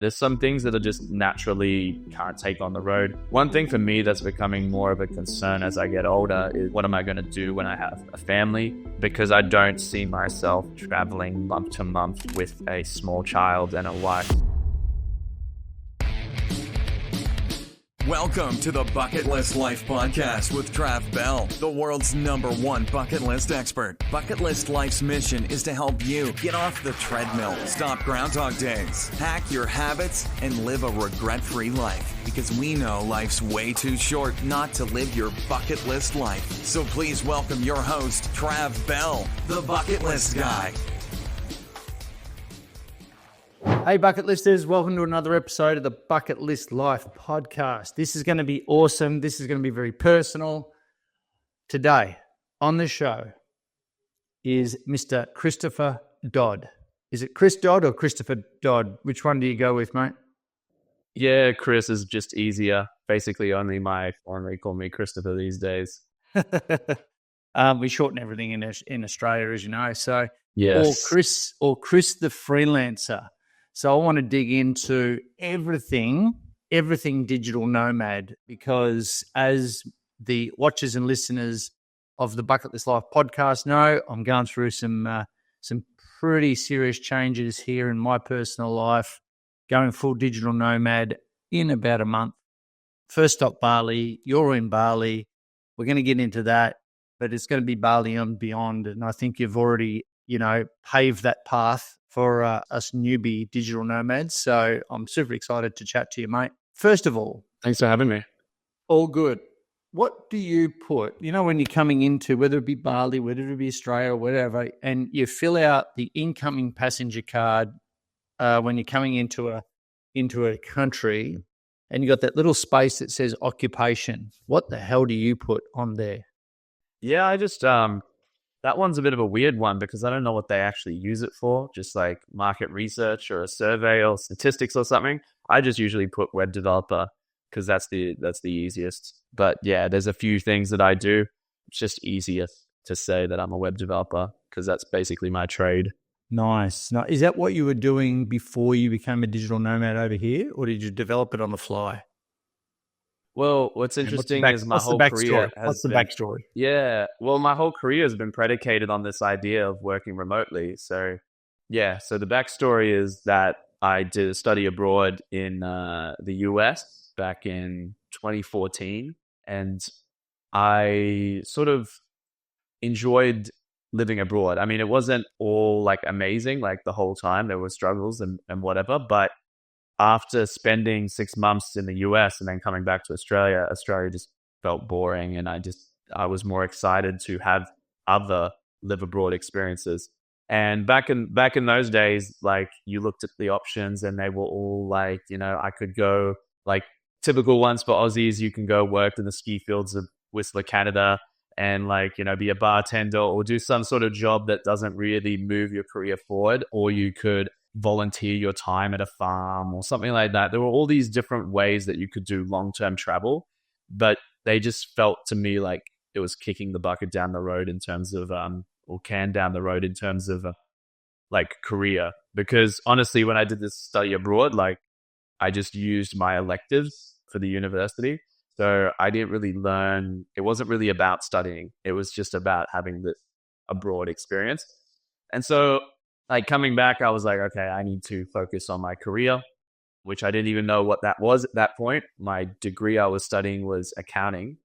There's some things that are just naturally can't take on the road. One thing for me that's becoming more of a concern as I get older is what am I going to do when I have a family? Because I don't see myself traveling month to month with a small child and a wife. Welcome to the Bucket List Life Podcast with Trav Bell, the world's #1 bucket list expert. Bucket List Life's mission is to help you get off the treadmill, stop Groundhog Days, hack your habits, and live a regret-free life. Because we know life's way too short not to live your bucket list life. So please welcome your host, Trav Bell, the Bucket List Guy. Hey, bucket listers, welcome to another episode of the Bucket List Life podcast. This is going to be awesome. This is going to be very personal. Today on the show is Mr. Christopher Dodd. Is it Chris Dodd or Christopher Dodd? Which one do you go with, mate? Yeah, Chris is just easier. Basically, only my family call me Christopher these days. We shorten everything in Australia, as you know. So, yes. or Chris the freelancer. So I want to dig into everything digital nomad, because as the watchers and listeners of the Bucket List Life podcast know, I'm going through some pretty serious changes here in my personal life, going full digital nomad in about a month. First stop Bali, you're in Bali. We're going to get into that, but it's going to be Bali and beyond. And I think you've already, paved that path for us newbie digital nomads. So I'm super excited to chat to you, mate. First of all, Thanks for having me. all good. What do you put, when you're coming into, whether it be Bali, whether it be Australia or whatever, and you fill out the incoming passenger card when you're coming into a country, and you got that little space that says occupation, what the hell do you put on there? Yeah, I just that one's a bit of a weird one because I don't know what they actually use it for, just like market research or a survey or statistics or something. I just usually put web developer because that's the easiest. But yeah, there's a few things that I do. It's just easier to say that I'm a web developer because that's basically my trade. Nice. Now, is that what you were doing before you became a digital nomad over here, or did you develop it on the fly? Well, what's interesting is my whole career has What's the been, backstory? Yeah, well, my whole career has been predicated on this idea of working remotely. So, yeah, so the backstory is that I did a study abroad in the US back in 2014, and I sort of enjoyed living abroad. I mean, it wasn't all like amazing, like the whole time. There were struggles and whatever, but after spending 6 months in the US and then coming back to Australia just felt boring, and I was more excited to have other live abroad experiences. And back in those days, like you looked at the options and they were all like, I could go like typical ones for Aussies. You can go work in the ski fields of Whistler, Canada, and like, be a bartender or do some sort of job that doesn't really move your career forward, or you could volunteer your time at a farm or something like that. There were all these different ways that you could do long-term travel, but they just felt to me like it was kicking the bucket down the road in terms of or can down the road in terms of like career. Because honestly, when I did this study abroad, like I just used my electives for the university. So I didn't really learn. It wasn't really about studying. It was just about having this abroad experience. And so like coming back, I was like, okay, I need to focus on my career, which I didn't even know what that was at that point. My degree I was studying was accounting,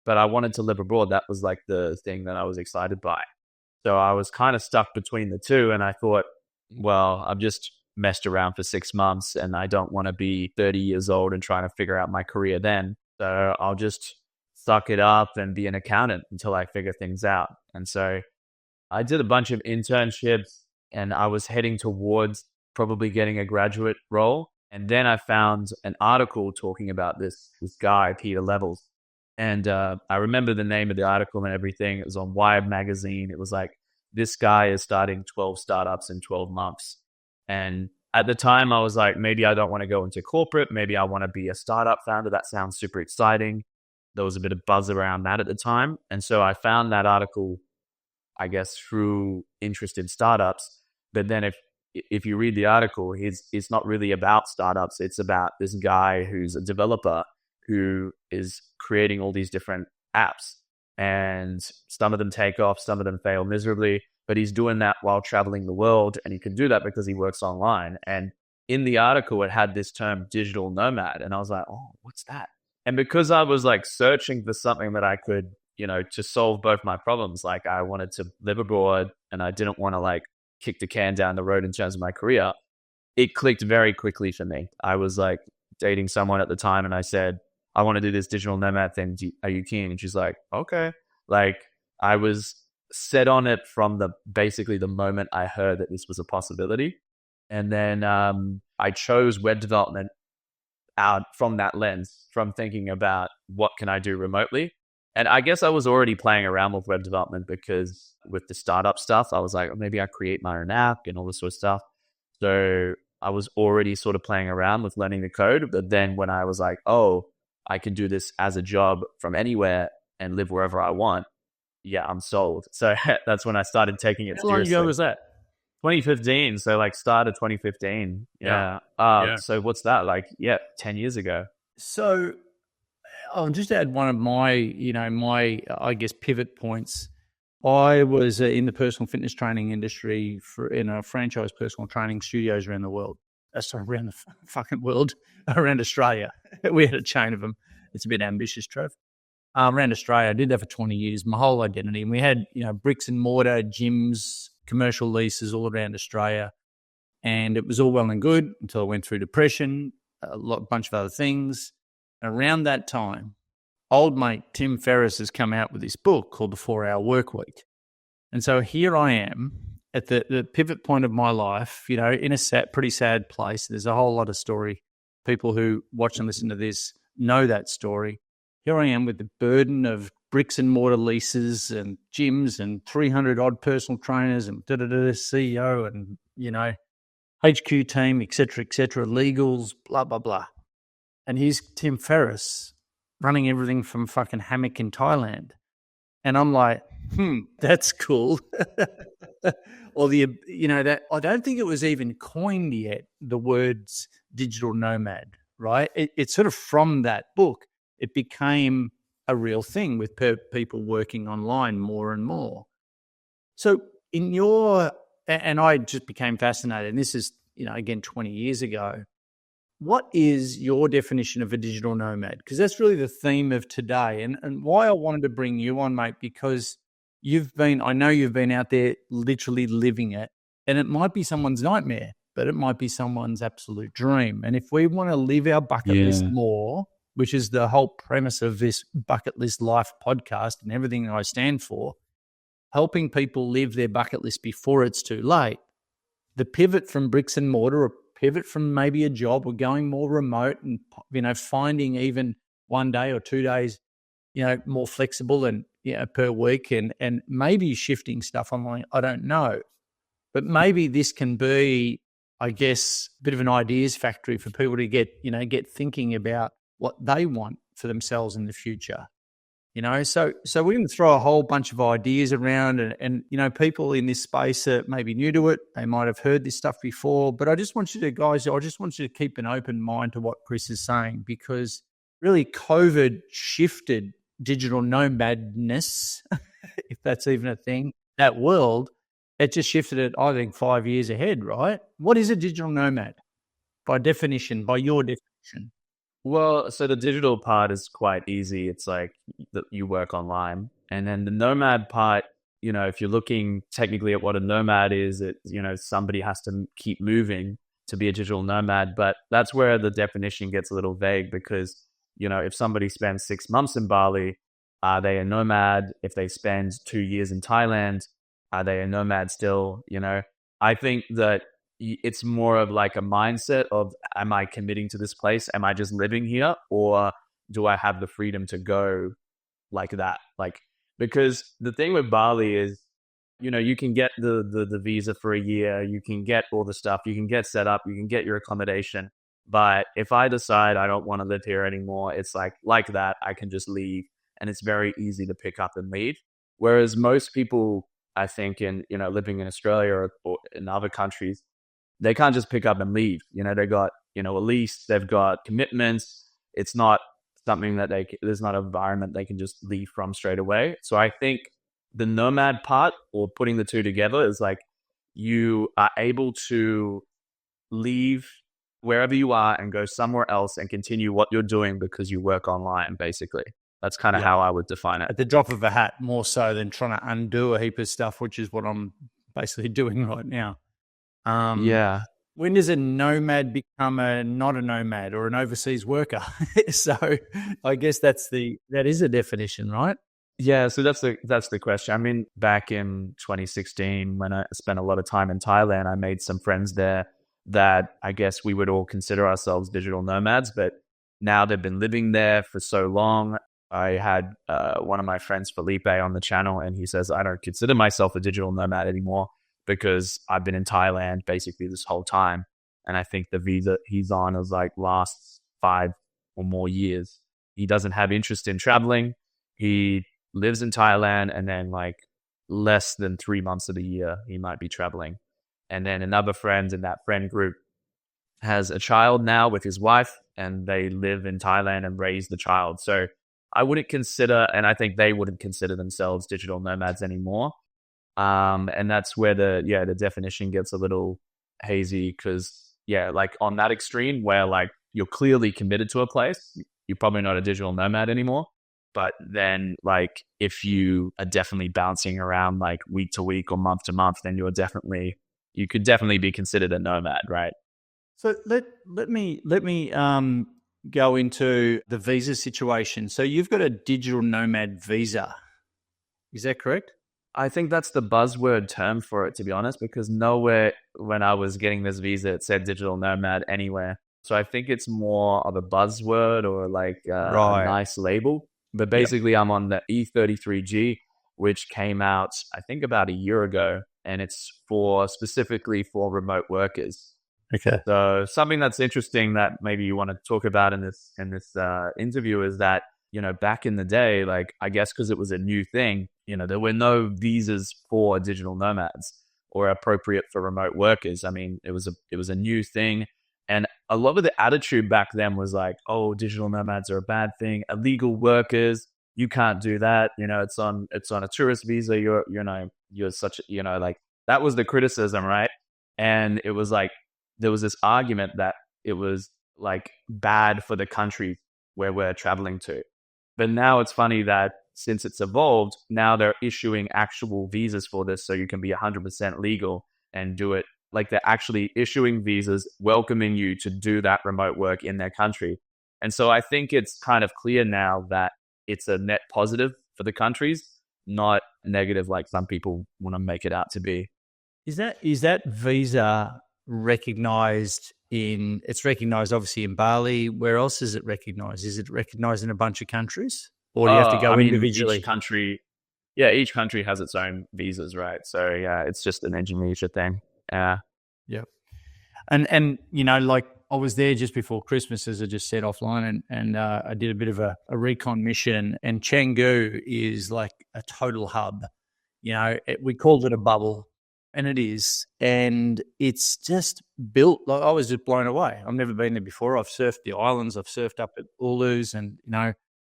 but I wanted to live abroad. That was like the thing that I was excited by. So I was kind of stuck between the two. And I thought, well, I've just messed around for 6 months and I don't want to be 30 years old and trying to figure out my career then. So I'll just suck it up and be an accountant until I figure things out. And so I did a bunch of internships, and I was heading towards probably getting a graduate role. And then I found an article talking about this guy, Peter Levels. And I remember the name of the article and everything. It was on Wired magazine. It was like, this guy is starting 12 startups in 12 months. And at the time, I was like, maybe I don't want to go into corporate. Maybe I want to be a startup founder. That sounds super exciting. There was a bit of buzz around that at the time. And so I found that article, I guess, through interest in startups. But then if you read the article, it's not really about startups. It's about this guy who's a developer who is creating all these different apps, and some of them take off, some of them fail miserably, but he's doing that while traveling the world, and he can do that because he works online. And in the article, it had this term digital nomad, and I was like, oh, what's that? And because I was like searching for something that I could, to solve both my problems, like I wanted to live abroad and I didn't want to like kick the can down the road in terms of my career, it clicked very quickly for me. I was like dating someone at the time and I said, I want to do this digital nomad thing. Are you keen? And she's like, okay. Like I was set on it from basically the moment I heard that this was a possibility. And then I chose web development out from that lens, from thinking about what can I do remotely. And I guess I was already playing around with web development because with the startup stuff, I was like, oh, maybe I create my own app and all this sort of stuff. So I was already sort of playing around with learning the code. But then when I was like, oh, I can do this as a job from anywhere and live wherever I want, yeah, I'm sold. So that's when I started taking it seriously. How long ago was that? 2015. So like start of 2015. Yeah. So what's that? Like, 10 years ago. So I'll just add one of my, I guess, pivot points. I was in the personal fitness training industry in a franchise personal training studios around the world. Sorry, around the fucking world, around Australia. We had a chain of them. It's a bit ambitious, Trav. Around Australia, I did that for 20 years, my whole identity. And we had, bricks and mortar, gyms, commercial leases all around Australia. And it was all well and good until I went through depression, a bunch of other things. And around that time, old mate Tim Ferriss has come out with this book called The 4-Hour Workweek. And so here I am at the pivot point of my life, in a pretty sad place. There's a whole lot of story. People who watch and listen to this know that story. Here I am with the burden of bricks and mortar leases and gyms and 300 odd personal trainers and CEO and, HQ team, et cetera, legals, blah, blah, blah. And here's Tim Ferriss running everything from fucking hammock in Thailand. And I'm like, that's cool. Or that I don't think it was even coined yet, the words digital nomad, right? It's sort of from that book, it became a real thing with people working online more and more. So and I just became fascinated, and this is, again, 20 years ago. What is your definition of a digital nomad? Because that's really the theme of today. And why I wanted to bring you on, mate, because I know you've been out there literally living it, and it might be someone's nightmare, but it might be someone's absolute dream. And if we want to live our bucket list more, which is the whole premise of this Bucket List Life podcast and everything I stand for, helping people live their bucket list before it's too late. The pivot from bricks and mortar, or pivot from maybe a job, or going more remote and, finding even 1 day or 2 days, more flexible and, per week and maybe shifting stuff online. I don't know. But maybe this can be, I guess, a bit of an ideas factory for people to get thinking about what they want for themselves in the future. So we're going to throw a whole bunch of ideas around and people in this space are maybe new to it. They might have heard this stuff before, but I just want you to keep an open mind to what Chris is saying, because really COVID shifted digital nomadness, if that's even a thing, that world. It just shifted it, I think, 5 years ahead, right? What is a digital nomad by your definition? Well, so the digital part is quite easy. It's like you work online. And then the nomad part, if you're looking technically at what a nomad is, somebody has to keep moving to be a digital nomad. But that's where the definition gets a little vague, because, if somebody spends 6 months in Bali, are they a nomad? If they spend 2 years in Thailand, are they a nomad still? I think that it's more of like a mindset of, am I committing to this place? Am I just living here? Or do I have the freedom to go like that? Because the thing with Bali is, you can get the visa for a year, you can get all the stuff, you can get set up, you can get your accommodation. But if I decide I don't want to live here anymore, it's like that, I can just leave, and it's very easy to pick up and leave. Whereas most people, I think, living in Australia or in other countries, they can't just pick up and leave. They got, a lease, they've got commitments. It's not something that there's not an environment they can just leave from straight away. So I think the nomad part, or putting the two together, is like you are able to leave wherever you are and go somewhere else and continue what you're doing because you work online, basically. That's kind of how I would define it. At the drop of a hat, more so than trying to undo a heap of stuff, which is what I'm basically doing right now. Yeah. When does a nomad become not a nomad or an overseas worker? So I guess that is a definition, right? Yeah, so that's the question. I mean, back in 2016, when I spent a lot of time in Thailand, I made some friends there that I guess we would all consider ourselves digital nomads, but now they've been living there for so long. I had one of my friends, Felipe, on the channel, and he says, I don't consider myself a digital nomad anymore because I've been in Thailand basically this whole time. And I think the visa he's on is like lasts 5 or more years. He doesn't have interest in traveling. He lives in Thailand, and then like less than 3 months of the year, he might be traveling. And then another friend in that friend group has a child now with his wife, and they live in Thailand and raise the child. So I wouldn't consider, and I think they wouldn't consider themselves digital nomads anymore. And that's where the definition gets a little hazy, because like on that extreme where like you're clearly committed to a place, you're probably not a digital nomad anymore. But then like if you are definitely bouncing around like week to week or month to month, then you could definitely be considered a nomad, right? So let me go into the visa situation. So you've got a digital nomad visa. Is that correct? I think that's the buzzword term for it, to be honest, because nowhere when I was getting this visa, it said digital nomad anywhere. So I think it's more of a buzzword or like a nice label. But basically, I'm on the E33G, which came out, I think, about a year ago, and it's specifically for remote workers. Okay. So something that's interesting that maybe you want to talk about in this interview is that, back in the day, like I guess because it was a new thing, there were no visas for digital nomads or appropriate for remote workers. I mean, it was a new thing. And a lot of the attitude back then was like, oh, digital nomads are a bad thing. Illegal workers, you can't do that. It's on a tourist visa. You're such, like that was the criticism, right? And it was like, there was this argument that it was like bad for the country where we're traveling to. But now it's funny that since it's evolved, now they're issuing actual visas for this. So you can be 100% legal and do it. Like they're actually issuing visas, welcoming you to do that remote work in their country. And so I think it's kind of clear now that it's a net positive for the countries, not negative like some people want to make it out to be. Is that visa recognized it's recognized obviously in Bali? Where else is it recognized? Is it recognized in a bunch of countries? Or do you have to go individually? Each country has its own visas, right? So yeah, it's just an Indonesia thing. Yeah. And like I was there just before Christmas, as I just said offline, and I did a bit of a recon mission, and Canggu is like a total hub. We called it a bubble, and it is, and it's just built. Like I was just blown away. I've never been there before. I've surfed the islands. I've surfed up at Ulus and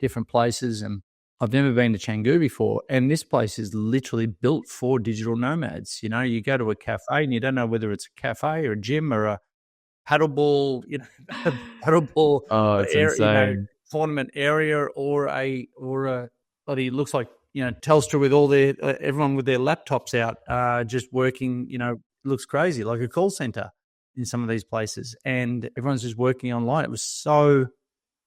different places, and I've never been to Canggu before, and this place is literally built for digital nomads. You go to a cafe and you don't know whether it's a cafe or a gym or a paddleball, paddleball insane. Tournament area or a bloody looks like Telstra with all their everyone with their laptops out, just working. Looks crazy, like a call center in some of these places, and everyone's just working online. It was so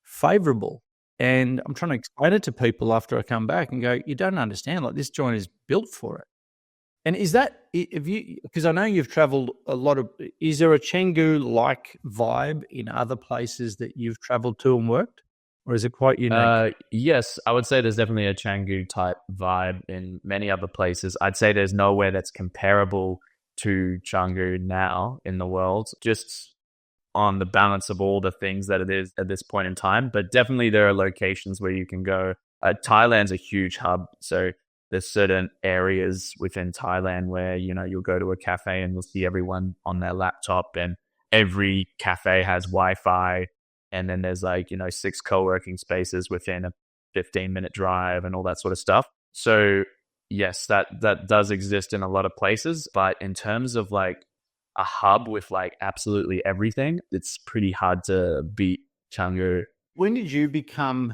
favorable. And I'm trying to explain it to people after I come back and go, you don't understand, like this joint is built for it. And is that, because I know you've traveled a lot is there a Canggu-like vibe in other places that you've traveled to and worked? Or is it quite unique? Yes, I would say there's definitely a Canggu type vibe in many other places. I'd say there's nowhere that's comparable to Canggu now in the world. Just on the balance of all the things that it is at this point in time. But definitely there are locations where you can go. Thailand's a huge hub. So there's certain areas within Thailand where, you'll go to a cafe and you'll see everyone on their laptop, and every cafe has Wi-Fi. And then there's like, 6 co-working spaces within a 15-minute drive and all that sort of stuff. So yes, that does exist in a lot of places. But in terms of like a hub with like absolutely everything, it's pretty hard to beat Canggu. When did you become,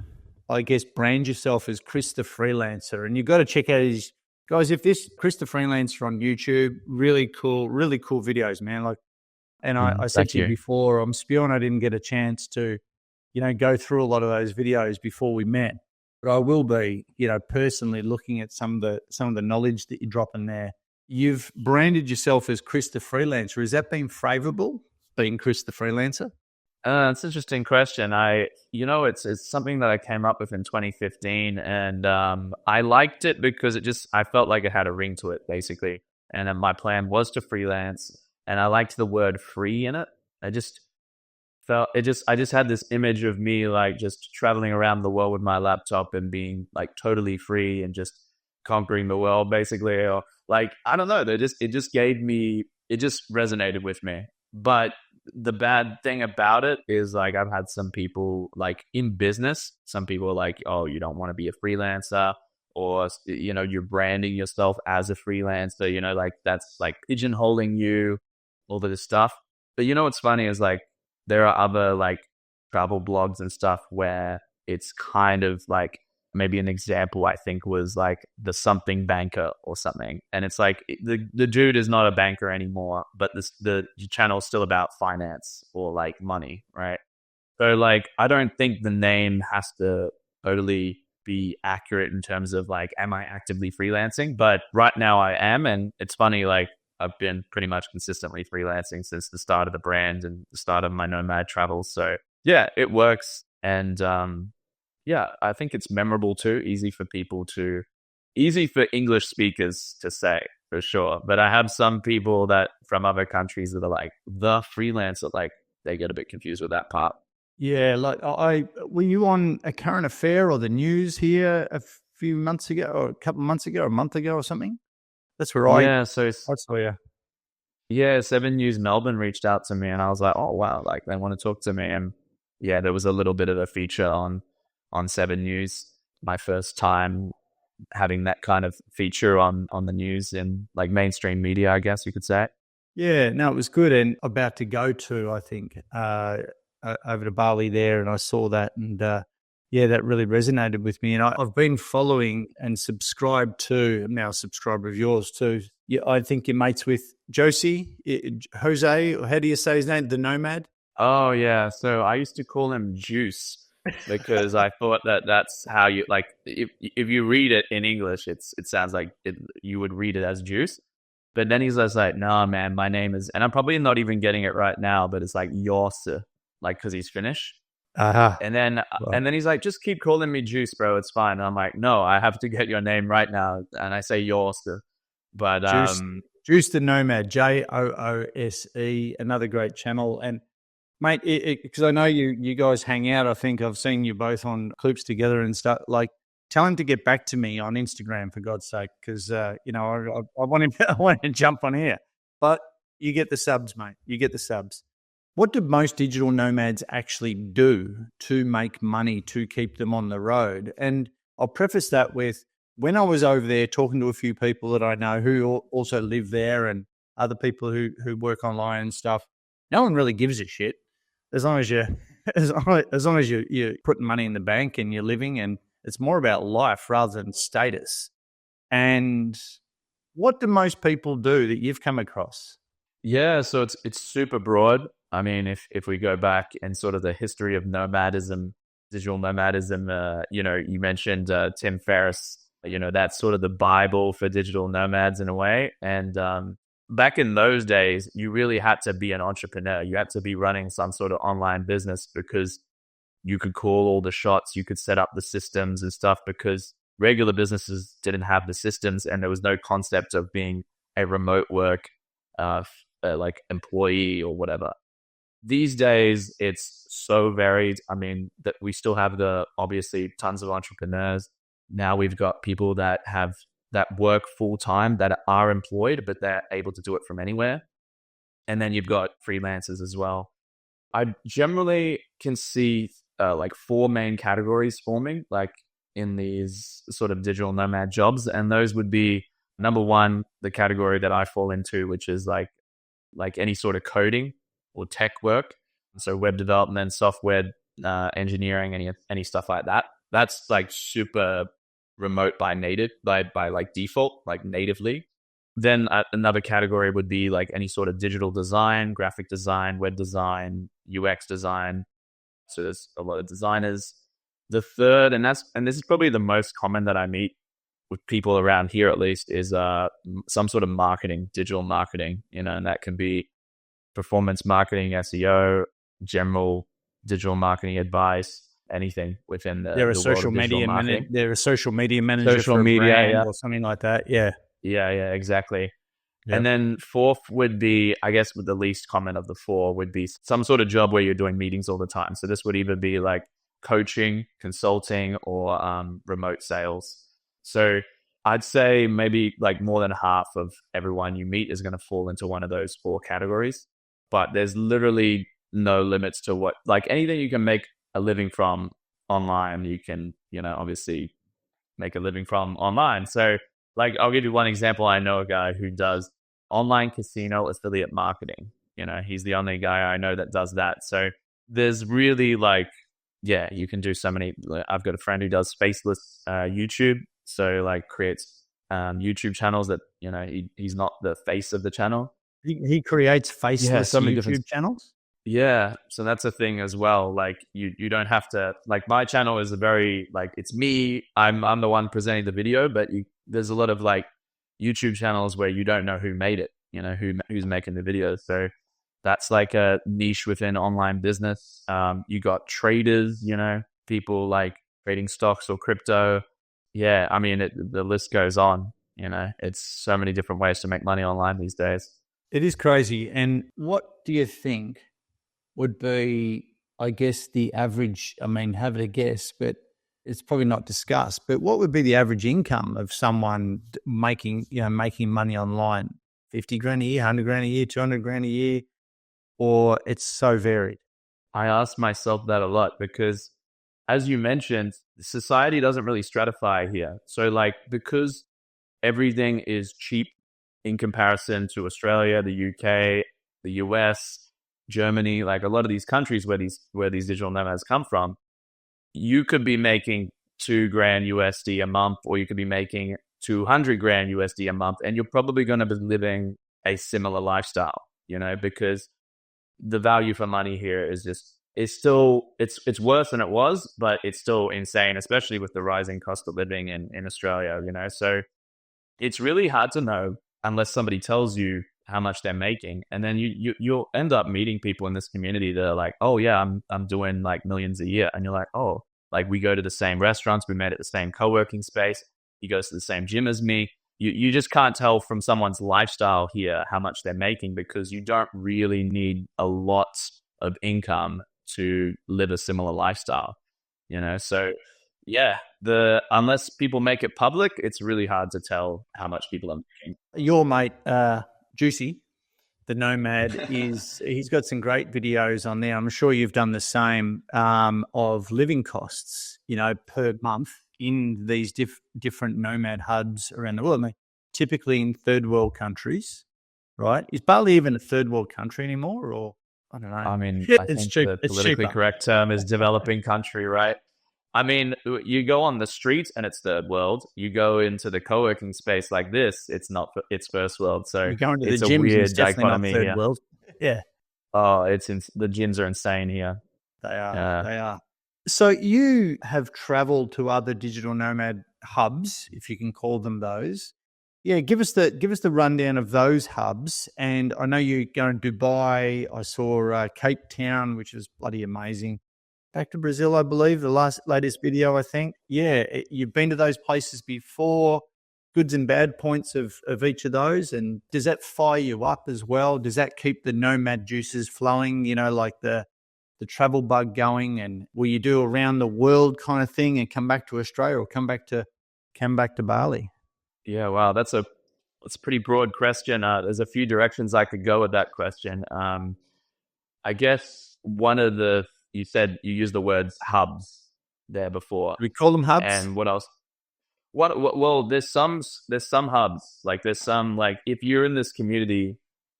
I guess, brand yourself as Chris the Freelancer? And you've got to check out his, guys, if this Chris the Freelancer on YouTube, really cool videos, man. Like, and I said to you before, I'm spewing I didn't get a chance to, go through a lot of those videos before we met. But I will be, personally looking at some of the knowledge that you're dropping there. You've branded yourself as Chris the Freelancer. Has that been favorable, being Chris the Freelancer? It's an interesting question. It's something that I came up with in 2015, and I liked it because I felt like it had a ring to it, basically. And then my plan was to freelance, and I liked the word free in it. I just had this image of me like just traveling around the world with my laptop and being like totally free and just conquering the world, basically. Or like, I don't know, it just resonated with me. But the bad thing about it is like I've had some people like in business, some people are like, oh, you don't want to be a freelancer, or you're branding yourself as a freelancer, like that's like pigeonholing you, all of this stuff. But what's funny is like there are other like travel blogs and stuff where it's kind of like, maybe an example I think was like the something banker or something. And it's like the dude is not a banker anymore, but the channel is still about finance or like money, right? So like, I don't think the name has to totally be accurate in terms of like, am I actively freelancing? But right now I am. And it's funny, like I've been pretty much consistently freelancing since the start of the brand and the start of my Nomad travels. So yeah, it works. And yeah, I think it's memorable too. Easy for English speakers to say, for sure. But I have some people that from other countries that are like the freelancer, like they get a bit confused with that part. Yeah, like were you on a current affair or the news here a few months ago, or a couple of months ago, or a month ago, or something? That's where I saw you. Yeah, 7 News Melbourne reached out to me, and I was like, oh wow, like they want to talk to me. And yeah, there was a little bit of a feature on 7 News. My first time having that kind of feature on the news in like mainstream media, I guess you could say. Yeah, no, it was good. And about to go to, I think, over to Bali there, and I saw that, and yeah, that really resonated with me. And I've been following and subscribed to, I'm now a subscriber of yours too. Yeah, I think you're mates with Jose, or how do you say his name? The Nomad? Oh yeah, so I used to call him Juice because I thought that's how you like. If you read it in English, it sounds like you would read it as Juice. But then he's just like, no, man, my name is, and I'm probably not even getting it right now, but it's like Yorse, like because he's Finnish. Uh-huh. And then he's like, just keep calling me Juice, bro. It's fine. And I'm like, no, I have to get your name right now. And I say Yorse. But Juice the Nomad, Joose, another great channel. And mate, because I know you guys hang out. I think I've seen you both on clips together and stuff. Like, tell him to get back to me on Instagram, for God's sake, because I want him. I want to jump on here. But you get the subs, mate. You get the subs. What do most digital nomads actually do to make money to keep them on the road? And I'll preface that with, when I was over there talking to a few people that I know who also live there, and other people who work online and stuff, no one really gives a shit as long as you're putting money in the bank and you're living, and it's more about life rather than status. And what do most people do that you've come across? Yeah, so it's super broad. I mean, if we go back and sort of the history of nomadism, digital nomadism, you mentioned Tim Ferriss. That's sort of the Bible for digital nomads in a way. And back in those days, you really had to be an entrepreneur. You had to be running some sort of online business because you could call all the shots. You could set up the systems and stuff, because regular businesses didn't have the systems, and there was no concept of being a remote work like employee or whatever. These days, it's so varied. I mean, that we still have obviously tons of entrepreneurs. Now we've got people that have that work full time that are employed, but they're able to do it from anywhere. And then you've got freelancers as well. I generally can see like four main categories forming, like in these sort of digital nomad jobs, and those would be number one, the category that I fall into, which is like any sort of coding or tech work, so web development, software engineering, any stuff like that. That's like super remote by like default, like natively. Then another category would be like any sort of digital design, graphic design, web design, UX design. So there's a lot of designers. The third, and this is probably the most common that I meet with people around here, at least, is some sort of marketing, digital marketing, and that can be performance marketing, SEO, general digital marketing advice, anything within the world of digital marketing. They're a social media manager social for a media, brand yeah. or something like that. Yeah. Yeah, exactly. Yep. And then fourth would be, I guess, with the least common of the four, would be some sort of job where you're doing meetings all the time. So this would either be like coaching, consulting, or remote sales. So I'd say maybe like more than half of everyone you meet is going to fall into one of those four categories. But there's literally no limits to what, like anything you can make a living from online, you can, obviously make a living from online. So like, I'll give you one example. I know a guy who does online casino affiliate marketing. He's the only guy I know that does that. So there's really you can do so many. I've got a friend who does faceless YouTube. So like creates YouTube channels that, he's not the face of the channel. He creates faceless YouTube channels? Yeah. So that's a thing as well. Like you don't have to, like my channel is a very, like it's me. I'm the one presenting the video, but there's a lot of like YouTube channels where you don't know who made it, who's making the videos. So that's like a niche within online business. You got traders, people like trading stocks or crypto. Yeah. I mean, the list goes on, it's so many different ways to make money online these days. It is crazy. And what do you think would be, I guess, the average? I mean, have a guess, but it's probably not discussed. But what would be the average income of someone making money online? 50 grand a year, 100 grand a year, 200 grand a year, or it's so varied? I ask myself that a lot because, as you mentioned, society doesn't really stratify here. So like, because everything is cheap in comparison to Australia, the UK, the US, Germany, like a lot of these countries where these digital nomads come from, you could be making $2,000 USD a month, or you could be making 200 grand USD a month, and you're probably going to be living a similar lifestyle, because the value for money here is still worse than it was, but it's still insane, especially with the rising cost of living in Australia, So it's really hard to know unless somebody tells you how much they're making. And then you'll end up meeting people in this community that are like, oh yeah, I'm doing like millions a year. And you're like, oh, like we go to the same restaurants, we met at the same co-working space, he goes to the same gym as me. You just can't tell from someone's lifestyle here how much they're making, because you don't really need a lot of income to live a similar lifestyle, So yeah, unless people make it public, it's really hard to tell how much people are making. Your mate, Juicy, the Nomad, he's got some great videos on there. I'm sure you've done the same, of living costs, per month in these different nomad hubs around the world. I mean, typically in third world countries, right? Is Bali even a third world country anymore, or I don't know? I mean, I it's think cheap. the politically correct term is developing country, right? I mean, you go on the streets and it's third world. You go into the co-working space like this, it's not. It's first world. So you go into it's the a gyms, weird it's definitely dichotomy not third here. world. Yeah. Oh, the gyms are insane here. They are. They are. So you have traveled to other digital nomad hubs, if you can call them those. Yeah, give us the rundown of those hubs. And I know you're going to Dubai. I saw Cape Town, which is bloody amazing. Back to Brazil, I believe, the latest video, I think. Yeah, you've been to those places before. Goods and bad points of each of those. And does that fire you up as well? Does that keep the nomad juices flowing, like the travel bug going? And will you do around the world kind of thing and come back to Australia, or come back to Bali? Yeah, wow, that's a pretty broad question. There's a few directions I could go with that question. I guess one of the you said you used the words hubs there before, Do we call them hubs? and what else? Well, there's some hubs, like there's some, like if you're in this community,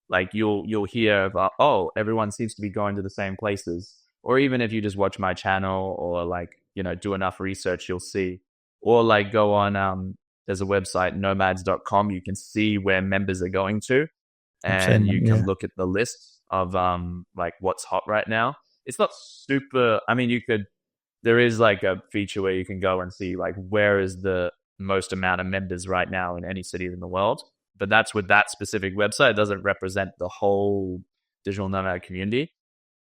like you'll hear about, oh, everyone seems to be going to the same places, or even if you just watch my channel or like do enough research, you'll see, or like go on there's a website nomads.com, you can see where members are going to, I've seen and that, you yeah. can look at the list of like what's hot right now. It's not super, I mean, there is like a feature where you can go and see like where is the most amount of members right now in any city in the world. But that's with that specific website. It doesn't represent the whole digital nomad community.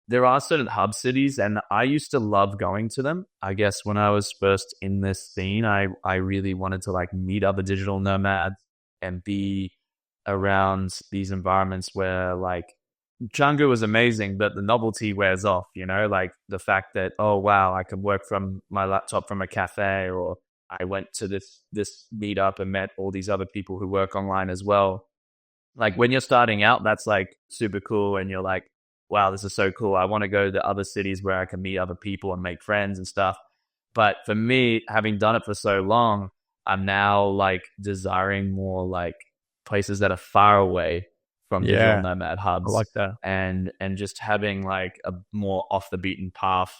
There are certain hub cities, and I used to love going to them. I guess when I was first in this scene, I really wanted to like meet other digital nomads and be around these environments where like Django was amazing, but the novelty wears off, like the fact that, oh, wow, I can work from my laptop from a cafe, or I went to this meetup and met all these other people who work online as well. Like when you're starting out, that's like super cool. And you're like, wow, this is so cool. I want to go to other cities where I can meet other people and make friends and stuff. But for me, having done it for so long, I'm now like desiring more like places that are far away from digital Yeah, nomad I hubs, like that. and just having like a more off the beaten path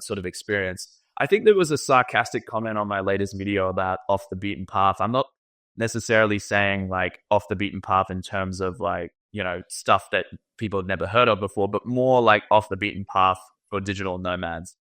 sort of experience. I think there was a sarcastic comment on my latest video about off the beaten path. I'm not necessarily saying like off the beaten path in terms of like, stuff that people have never heard of before, but more like off the beaten path for digital nomads.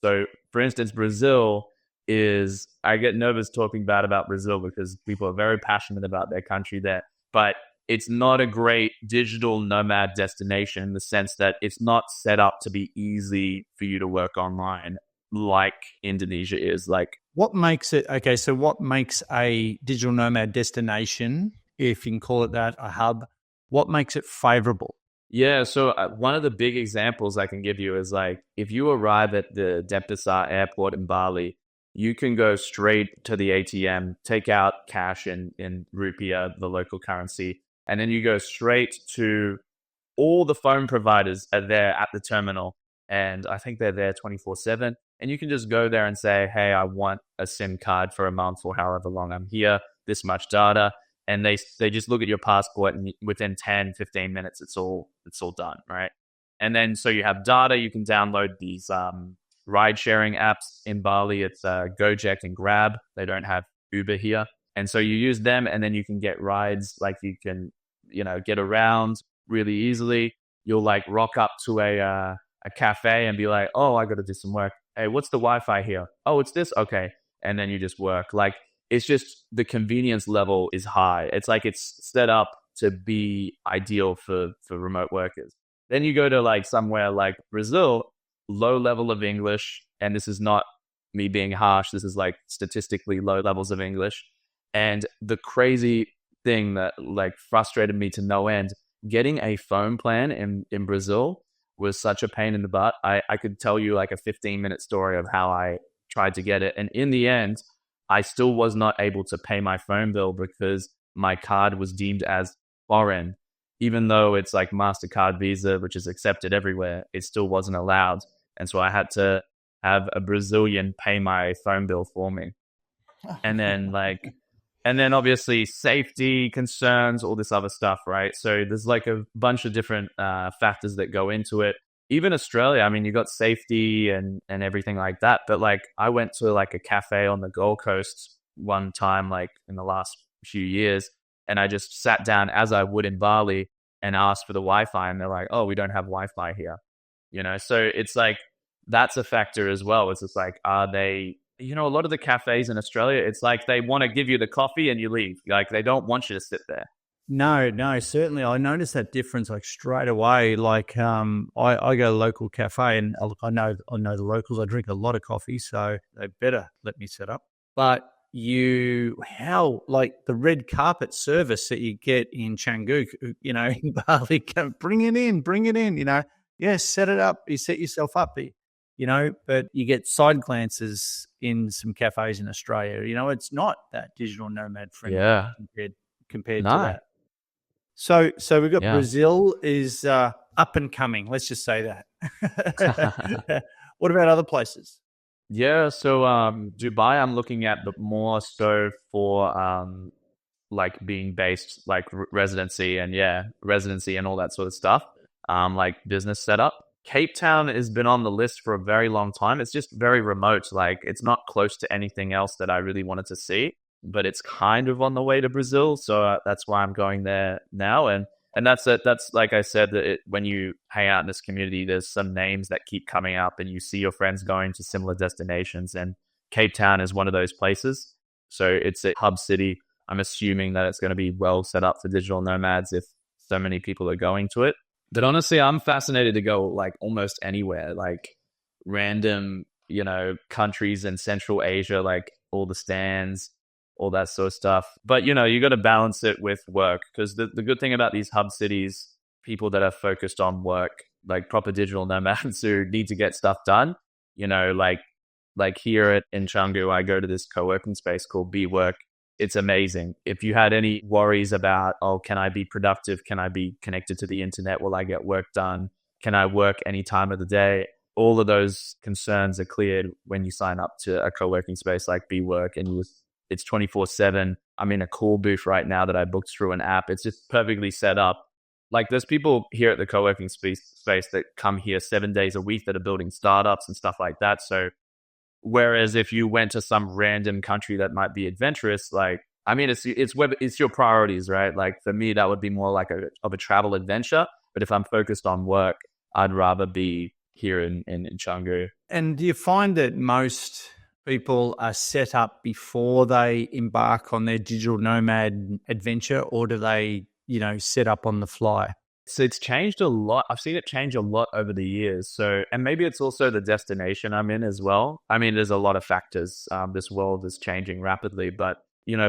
So, for instance, Brazil is, I get nervous talking bad about Brazil because people are very passionate about their country there, but it's not a great digital nomad destination in the sense that it's not set up to be easy for you to work online like Indonesia is. Like, What makes it okay? So, what makes a digital nomad destination, if you can call it that, a hub? What makes it favorable? yeah, so one of the big examples I can give you is like if you arrive at the Denpasar airport in Bali, you can go straight to the ATM, take out cash in rupiah, the local currency, and then you go straight to all the phone providers are there at the terminal. And I think they're there 24/7. And you can just go there and say, hey, I want a SIM card for a month or however long I'm here, this much data. And they just look at your passport, and within 10, 15 minutes, it's all done, right? And then so you have data, you can download these ride sharing apps in Bali. It's Gojek and Grab. They don't have Uber here. And so you use them, and then you can get rides, like you can, get around really easily. You'll like rock up to a cafe and be like, oh, I got to do some work. Hey, what's the Wi-Fi here? Oh, it's this. Okay. And then you just work. Like it's just the convenience level is high. It's like it's set up to be ideal for remote workers. Then you go to like somewhere like Brazil, low level of English. And this is not me being harsh. This is like statistically low levels of English. And the crazy thing that like frustrated me to no end, getting a phone plan in Brazil was such a pain in the butt. I could tell you like a 15-minute story of how I tried to get it. And in the end, I still was not able to pay my phone bill because my card was deemed as foreign. Even though it's like MasterCard, Visa, which is accepted everywhere, it still wasn't allowed. And so I had to have a Brazilian pay my phone bill for me. And then obviously safety concerns, all this other stuff, right? So there's like a bunch of different factors that go into it. Even Australia, I mean, you got safety and everything like that. But like I went to like a cafe on the Gold Coast one time, like in the last few years, and I just sat down as I would in Bali and asked for the Wi-Fi, and they're like, oh, we don't have Wi-Fi here. So it's like that's a factor as well. It's just like, are they, a lot of the cafes in Australia, it's like they want to give you the coffee and you leave. Like they don't want you to sit there. No, certainly. I noticed that difference like straight away. Like, I go to a local cafe, and look, I know the locals. I drink a lot of coffee, so they better let me set up. But how like the red carpet service that you get in Canggu, in Bali, bring it in, yeah, set it up. You set yourself up. but you get side glances in some cafes in Australia. It's not that digital nomad friendly Yeah. compared to No. that. So we've got Yeah. Brazil is up and coming. Let's just say that. What about other places? Yeah, so Dubai, I'm looking at the more so for like being based, like residency and all that sort of stuff, like business setup. Cape Town has been on the list for a very long time. It's just very remote. Like it's not close to anything else that I really wanted to see, but it's kind of on the way to Brazil, so that's why I'm going there now. And that's it. That's like I said, that when you hang out in this community, there's some names that keep coming up, and you see your friends going to similar destinations. And Cape Town is one of those places. So it's a hub city. I'm assuming that it's going to be well set up for digital nomads if so many people are going to it. But honestly, I'm fascinated to go like almost anywhere, like random, countries in Central Asia, like all the stands, all that sort of stuff. But, you got to balance it with work, because the good thing about these hub cities, people that are focused on work, like proper digital nomads who need to get stuff done, like here in Canggu, I go to this co-working space called Work. It's amazing. If you had any worries about, can I be productive? Can I be connected to the internet? Will I get work done? Can I work any time of the day? All of those concerns are cleared when you sign up to a co-working space like Work, and it's 24/7. I'm in a call booth right now that I booked through an app. It's just perfectly set up. Like there's people here at the co-working space that come here 7 days a week that are building startups and stuff like that. So whereas if you went to some random country that might be adventurous, it's your priorities, right? Like for me, that would be more like a travel adventure. But if I'm focused on work, I'd rather be here in Canggu. And do you find that most people are set up before they embark on their digital nomad adventure, or do they, set up on the fly? So it's changed a lot. I've seen it change a lot over the years. So, and maybe it's also the destination I'm in as well. I mean, there's a lot of factors. This world is changing rapidly, but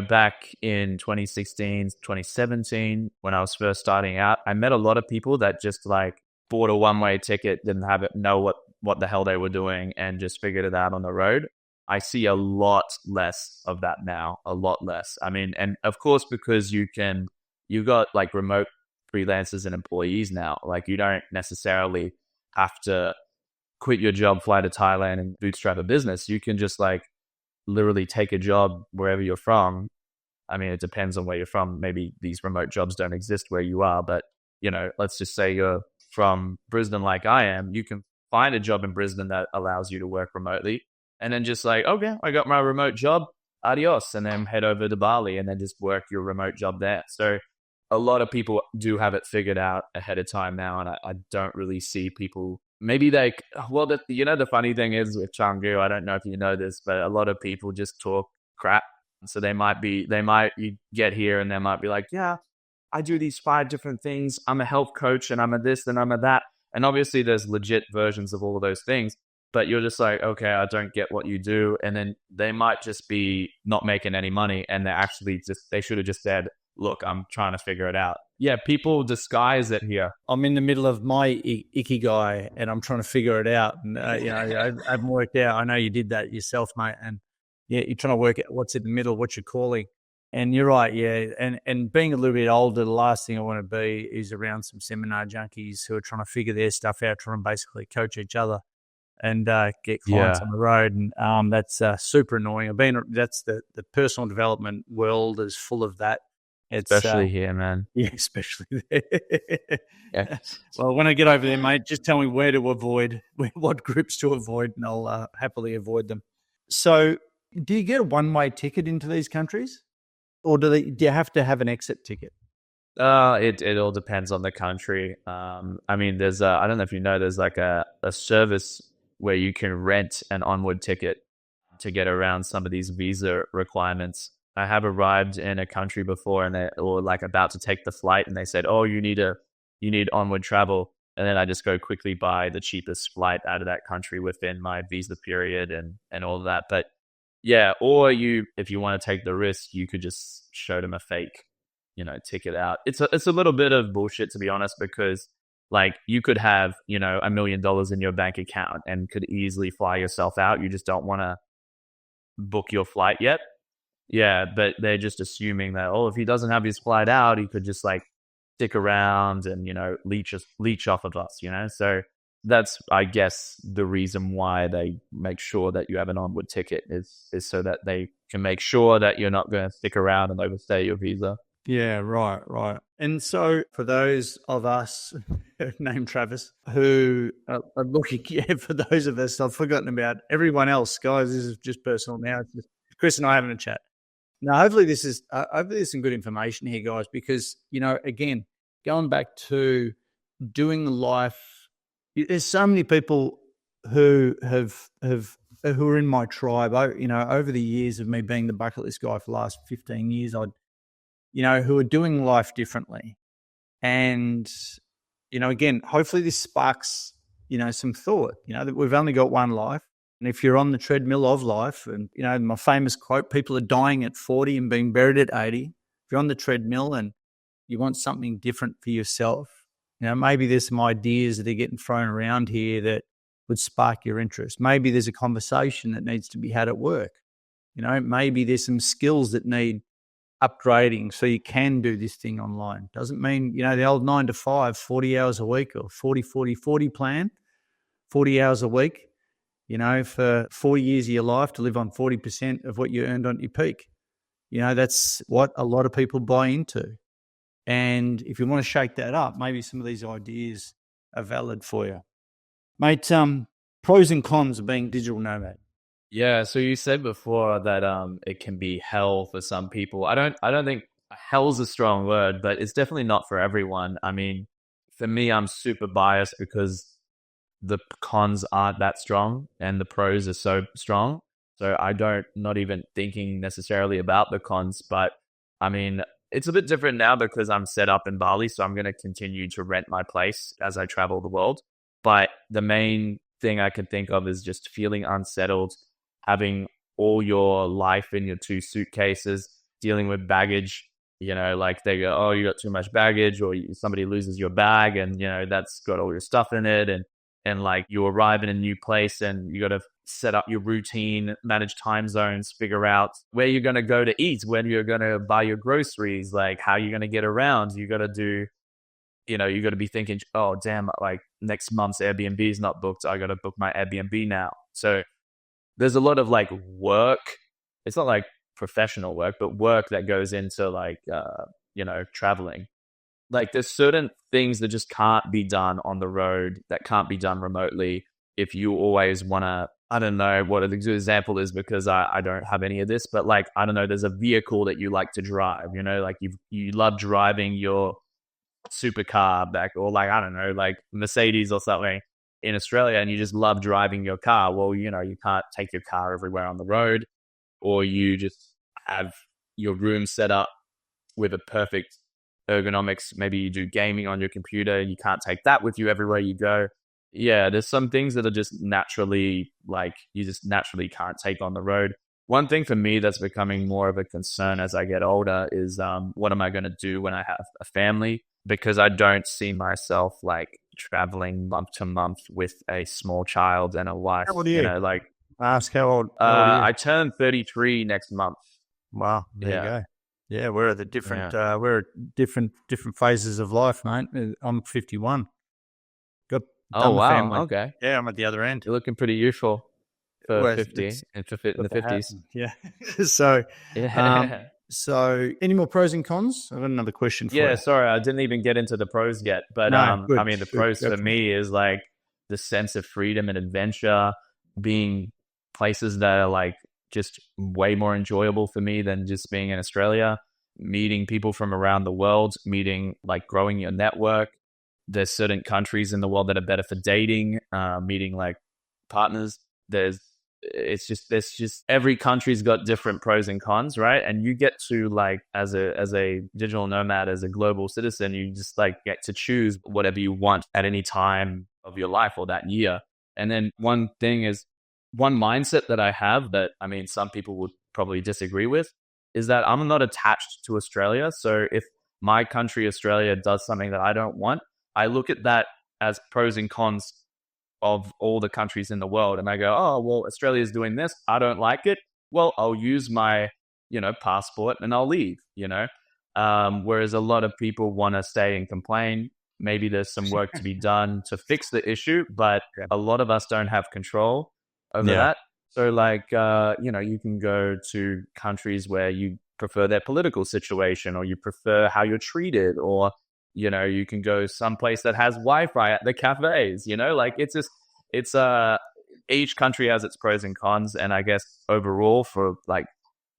back in 2016, 2017, when I was first starting out, I met a lot of people that just like bought a one-way ticket, didn't know what the hell they were doing, and just figured it out on the road. I see a lot less of that now, a lot less. I mean, and of course, because you've got like remote freelancers and employees now. Like you don't necessarily have to quit your job, fly to Thailand and bootstrap a business. You can just like literally take a job wherever you're from. I mean, it depends on where you're from. Maybe these remote jobs don't exist where you are, but let's just say you're from Brisbane like I am. You can find a job in Brisbane that allows you to work remotely, and then just like, okay, I got my remote job, adios, and then head over to Bali and then just work your remote job there. So a lot of people do have it figured out ahead of time now, and I don't really see people. Maybe the funny thing is with Canggu, I don't know if you know this, but a lot of people just talk crap. So you get here and they might be like, yeah, I do these 5 different things. I'm a health coach and I'm a this and I'm a that. And obviously there's legit versions of all of those things, but you're just like, okay, I don't get what you do. And then they might just be not making any money, and they should have just said, look, I'm trying to figure it out. Yeah, people disguise it here. I'm in the middle of my ikigai and I'm trying to figure it out. And, I haven't worked out. I know you did that yourself, mate. And yeah, you're trying to work out what's in the middle, what's your calling. And you're right, yeah. And being a little bit older, the last thing I want to be is around some seminar junkies who are trying to figure their stuff out, trying to basically coach each other and get clients on the road. And that's super annoying. That's the personal development world is full of that. Especially here, man. Yeah, especially there. Yeah. Well, when I get over there, mate, just tell me where to avoid, what groups to avoid, and I'll happily avoid them. So do you get a one-way ticket into these countries, or do you have to have an exit ticket? It all depends on the country. I mean, there's I don't know if you know, there's like a service where you can rent an onward ticket to get around some of these visa requirements. I have arrived in a country before and they were like about to take the flight and they said, oh, you need onward travel. And then I just go quickly buy the cheapest flight out of that country within my visa period and all of that. But yeah, or if you want to take the risk, you could just show them a fake, ticket out. It's a little bit of bullshit, to be honest, because Like you could have, $1 million in your bank account and could easily fly yourself out. You just don't want to book your flight yet. Yeah, but they're just assuming that, if he doesn't have his flight out, he could just like stick around and, leech off of us. So that's, I guess, the reason why they make sure that you have an onward ticket is so that they can make sure that you're not going to stick around and overstay your visa. Yeah, right. And so for those of us named Travis who are looking, for those of us, I've forgotten about everyone else, guys. This is just personal now. It's just Chris and I having a chat. Now, hopefully there's some good information here, guys, because, again, going back to doing life, there's so many people who who are in my tribe, over the years of me being the bucket list guy for the last 15 years, who are doing life differently. And, again, hopefully this sparks, some thought, that we've only got one life. And if you're on the treadmill of life, and, my famous quote, people are dying at 40 and being buried at 80. If you're on the treadmill and you want something different for yourself, maybe there's some ideas that are getting thrown around here that would spark your interest. Maybe there's a conversation that needs to be had at work. Maybe there's some skills that need upgrading so you can do this thing online. Doesn't mean, the old 9 to 5, 40 hours a week or 40 plan, 40 hours a week, for 4 years of your life to live on 40% of what you earned on your peak. That's what a lot of people buy into. And if you want to shake that up, maybe some of these ideas are valid for you. Mate, pros and cons of being digital nomad. Yeah, so you said before that it can be hell for some people. I don't think hell's a strong word, but it's definitely not for everyone. I mean, for me, I'm super biased because the cons aren't that strong and the pros are so strong. So not even thinking necessarily about the cons, but I mean, it's a bit different now because I'm set up in Bali, so I'm going to continue to rent my place as I travel the world. But the main thing I can think of is just feeling unsettled, having all your life in your 2 suitcases, dealing with baggage, like they go, oh, you got too much baggage, or somebody loses your bag and, that's got all your stuff in it. And like you arrive in a new place and you got to set up your routine, manage time zones, figure out where you're going to go to eat, when you're going to buy your groceries, like how you're going to get around. You got to do, you got to be thinking, oh, damn, like next month's Airbnb is not booked. I got to book my Airbnb now. So there's a lot of like work. It's not like professional work, but work that goes into like, traveling. Like there's certain things that just can't be done on the road, that can't be done remotely. If you always want to, I don't know what a good example is because I don't have any of this, but like, I don't know, there's a vehicle that you like to drive, like you love driving your supercar back, or like, I don't know, like Mercedes or something in Australia, and you just love driving your car. Well, you can't take your car everywhere on the road, or you just have your room set up with a perfect ergonomics. Maybe you do gaming on your computer. You can't take that with you everywhere you go. Yeah, there's some things that are just naturally, like, you just naturally can't take on the road. One thing for me that's becoming more of a concern as I get older is what am I going to do when I have a family? Because I don't see myself like traveling month to month with a small child and a wife. How old are you? Like, ask how old are you? I turn 33 next month. Wow, there you go. Yeah, we're at the different different phases of life, mate. I'm 51. Got oh wow, family. Okay. Yeah, I'm at the other end. You're looking pretty youthful for 50 and to fit in the 50s. Yeah. So Yeah. so any more pros and cons? I've got another question for you. Yeah, sorry, I didn't even get into the pros yet, but No, good, I mean, the pros for me is like the sense of freedom and adventure, being places that are like just way more enjoyable for me than just being in Australia, meeting people from around the world, like growing your network. There's certain countries in the world that are better for dating, meeting like partners. There's just every country's got different pros and cons, right? And you get to like, as a digital nomad, as a global citizen, you just like get to choose whatever you want at any time of your life or that year. And then one mindset that I have that, I mean, some people would probably disagree with, is that I'm not attached to Australia. So if my country, Australia, does something that I don't want, I look at that as pros and cons of all the countries in the world. And I go, oh, well, Australia is doing this. I don't like it. Well, I'll use my, passport and I'll leave, whereas a lot of people want to stay and complain. Maybe there's some work to be done to fix the issue, but a lot of us don't have control over that. So you can go to countries where you prefer their political situation, or you prefer how you're treated, or you can go someplace that has Wi-Fi at the cafes, it's each country has its pros and cons. And I guess overall for like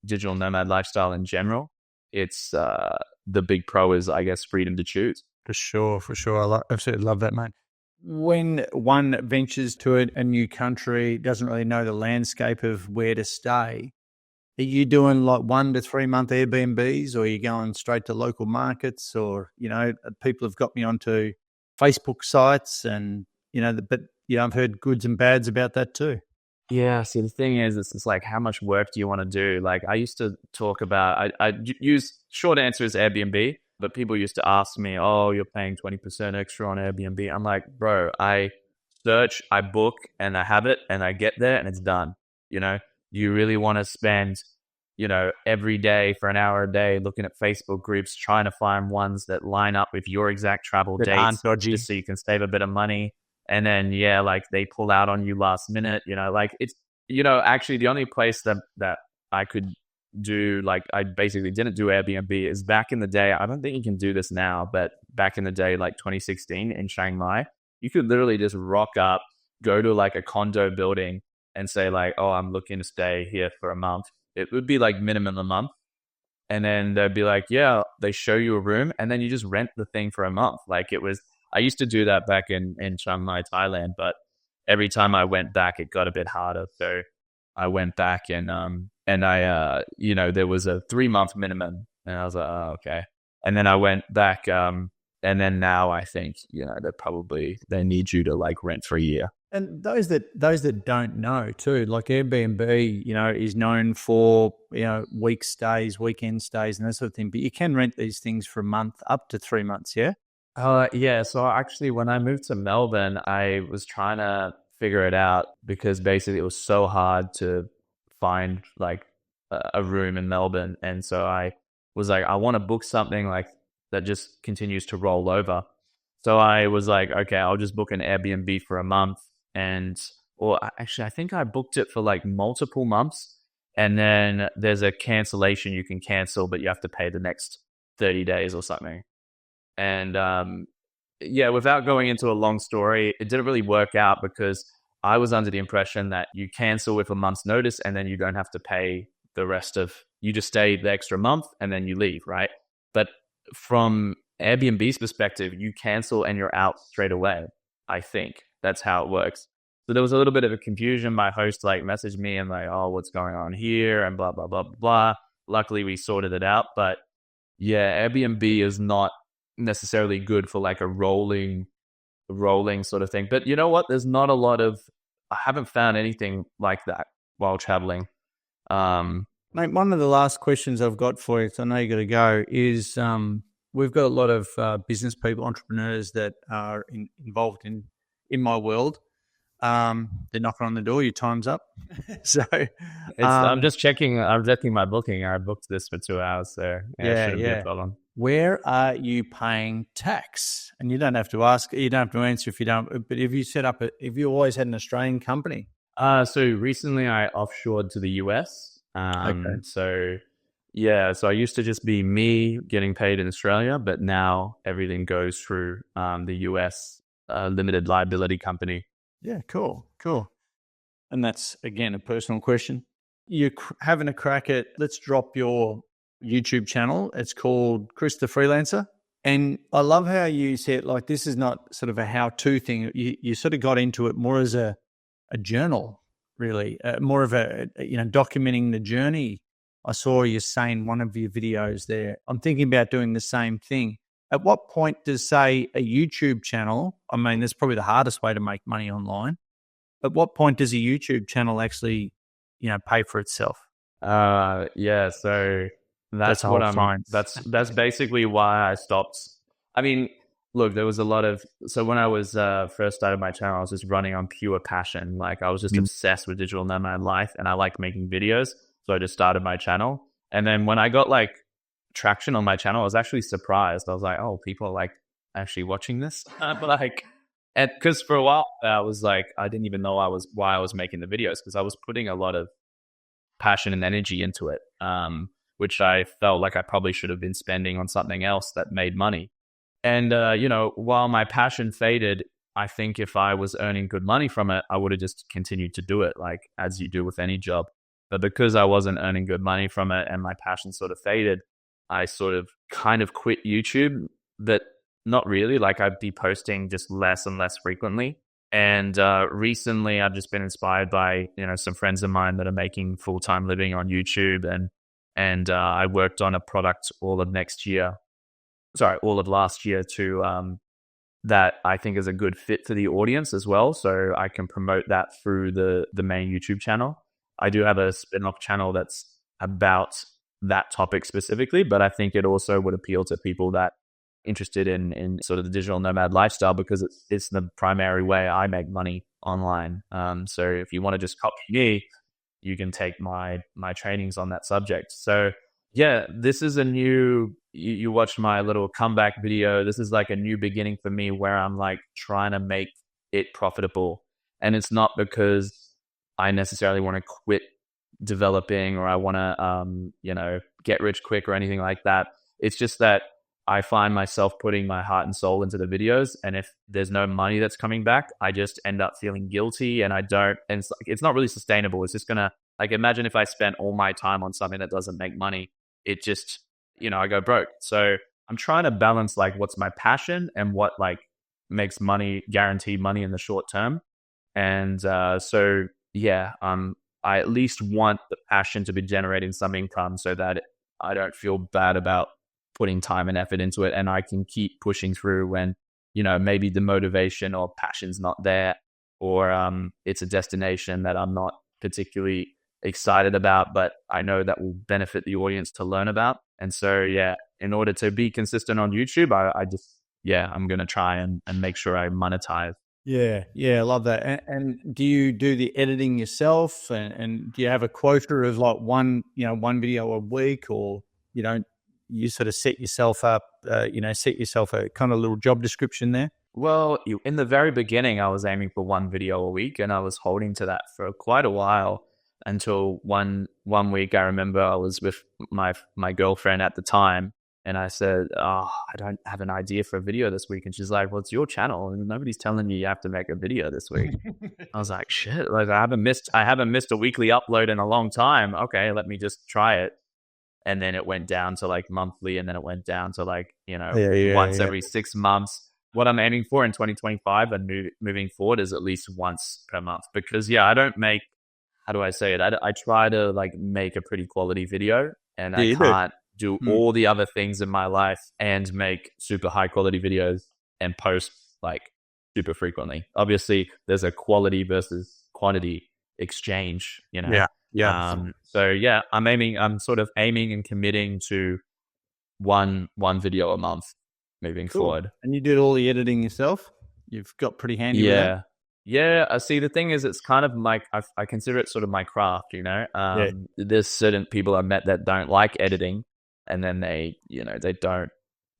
digital nomad lifestyle in general, it's the big pro is, I guess, freedom to choose. For sure. I absolutely love that, mate. When one ventures to a new country, doesn't really know the landscape of where to stay, are you doing like 1 to 3 month Airbnbs, or are you going straight to local markets? Or, people have got me onto Facebook sites and, but I've heard goods and bads about that too. Yeah. See, the thing is, it's just like, how much work do you want to do? Like I used to talk about, I use short answer is Airbnb, but people used to ask me, oh, you're paying 20% extra on Airbnb. I'm like, bro, I search, I book, and I have it, and I get there and it's done. You really want to spend, every day for an hour a day looking at Facebook groups, trying to find ones that line up with your exact travel dates, just so you can save a bit of money. And then, they pull out on you last minute, it's, actually the only place that I could do, I basically didn't do Airbnb is back in the day. I don't think you can do this now, but back in the day, 2016 in Chiang Mai, you could literally just rock up, go to a condo building and say oh, I'm looking to stay here for a month. It would be minimum a month. And then they'd be yeah, they show you a room and then you just rent the thing for a month. I used to do that back in Chiang Mai, Thailand, but every time I went back, it got a bit harder. So I went back and I, there was a 3-month minimum, and I was like, oh, okay. And then I went back, and then now I think, they need you to rent for a year. And those that don't know too, Airbnb, is known for, week stays, weekend stays and that sort of thing, but you can rent these things for a month, up to 3 months. Yeah. Yeah. So actually when I moved to Melbourne, I was trying to figure it out because basically it was so hard to find a room in Melbourne. And so I was I want to book something that just continues to roll over. So I was okay, I'll just book an Airbnb for a month. Actually, I think I booked it for multiple months. And then there's a cancellation you can cancel, but you have to pay the next 30 days or something. And without going into a long story, it didn't really work out because I was under the impression that you cancel with a month's notice and then you don't have to pay the rest you just stay the extra month and then you leave, right? But from Airbnb's perspective, you cancel and you're out straight away. I think that's how it works. So there was a little bit of a confusion. My host messaged me and oh, what's going on here and blah, blah, blah, blah. Luckily we sorted it out. But yeah, Airbnb is not necessarily good for a rolling sort of thing. But you know what? There's not a lot of, I haven't found anything like that while traveling. Mate, one of the last questions I've got for you, so I know you got to go, is we've got a lot of business people, entrepreneurs that are involved in my world. They're knocking on the door. Your time's up. So I'm just checking. I'm checking my booking. I booked this for 2 hours, so shouldn't be a problem. Where are you paying tax? And you don't have to ask. You don't have to answer if you don't. But if you if you always had an Australian company. So recently I offshored to the US. Okay. So I used to just be me getting paid in Australia, but now everything goes through the US limited liability company. Yeah, cool. And that's, again, a personal question. You're having a crack at, let's drop your YouTube channel. It's called Chris the Freelancer. And I love how you said, this is not sort of a how-to thing. You sort of got into it more as a journal, really, more of a, documenting the journey. I saw you saying one of your videos there. I'm thinking about doing the same thing. At what point does, say, a YouTube channel, I mean, that's probably the hardest way to make money online. At what point does a YouTube channel actually, pay for itself? So that's what I'm. That's basically why I stopped. I mean, Look, there was a lot of, so when I was first started my channel, I was just running on pure passion. Like I was just obsessed with digital nomad life, and I like making videos. So I just started my channel. And then when I got like traction on my channel, I was actually surprised. I was like, oh, people are like actually watching this. But like, and because for a while I was like, I didn't even know why I was making the videos, because I was putting a lot of passion and energy into it, which I felt like I probably should have been spending on something else that made money. And, while my passion faded, I think if I was earning good money from it, I would have just continued to do it, like as you do with any job. But because I wasn't earning good money from it and my passion sort of faded, I sort of kind of quit YouTube, but not really. Like I'd be posting just less and less frequently. And recently I've just been inspired by, some friends of mine that are making full-time living on YouTube. And I worked on a product all of last year to that I think is a good fit for the audience as well. So I can promote that through the main YouTube channel. I do have a spin-off channel that's about that topic specifically, but I think it also would appeal to people that interested in sort of the digital nomad lifestyle, because it's the primary way I make money online. So if you want to just copy me, you can take my trainings on that subject. So yeah, this is a new, you watched my little comeback video. This is like a new beginning for me where I'm like trying to make it profitable. And it's not because I necessarily want to quit developing or I want to, get rich quick or anything like that. It's just that I find myself putting my heart and soul into the videos. And if there's no money that's coming back, I just end up feeling guilty, and it's not really sustainable. It's just gonna, like, imagine if I spent all my time on something that doesn't make money, it just, I go broke. So I'm trying to balance like what's my passion and what like makes money, guaranteed money in the short term. And so yeah, I at least want the passion to be generating some income so that I don't feel bad about putting time and effort into it, and I can keep pushing through when, maybe the motivation or passion's not there, or it's a destination that I'm not particularly excited about, but I know that will benefit the audience to learn about. And so, yeah, in order to be consistent on YouTube, I'm going to try and make sure I monetize. Yeah, I love that. And do you do the editing yourself? And do you have a quota of like one video a week, or you sort of set yourself up, set yourself a kind of little job description there? Well, in the very beginning, I was aiming for one video a week, and I was holding to that for quite a while, until one week I remember I was with my girlfriend at the time, and I said, "Oh, I don't have an idea for a video this week." And she's like, "Well, it's your channel, and nobody's telling you have to make a video this week." I was like, "Shit! Like I haven't missed a weekly upload in a long time. Okay, let me just try it." And then it went down to like monthly, and then it went down to like once every 6 months. What I'm aiming for in 2025 and moving forward is at least once per month, because I don't make, how do I say it? I try to like make a pretty quality video, and I can't do all the other things in my life and make super high quality videos and post like super frequently. Obviously, there's a quality versus quantity exchange, So yeah, I'm sort of aiming and committing to one video a month moving forward. And you did all the editing yourself? You've got pretty handy with that? Yeah. I see. The thing is, it's kind of like I consider it sort of my craft. There's certain people I met that don't like editing, and then they don't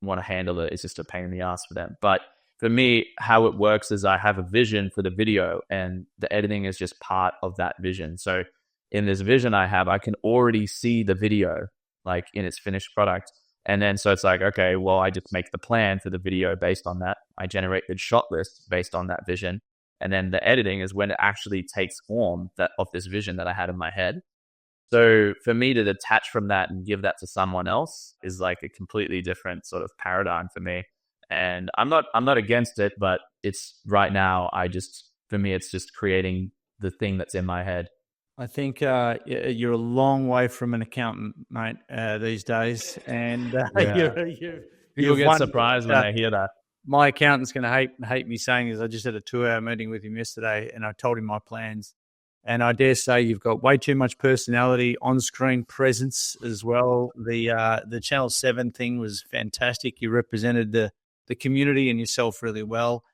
want to handle it. It's just a pain in the ass for them. But for me, how it works is I have a vision for the video, and the editing is just part of that vision. So in this vision I have, I can already see the video like in its finished product. And then so it's like, okay, well, I just make the plan for the video based on that. I generate the shot list based on that vision. And then the editing is when it actually takes form of this vision that I had in my head. So for me to detach from that and give that to someone else is like a completely different sort of paradigm for me. And I'm not against it, but it's right now, for me, it's just creating the thing that's in my head. I think you're a long way from an accountant, mate, these days. And people get surprised when they hear that. My accountant's going to hate me saying this. I just had a 2-hour meeting with him yesterday, and I told him my plans. And I dare say you've got way too much personality, on-screen presence as well. The Channel 7 thing was fantastic. You represented the the community and yourself really well.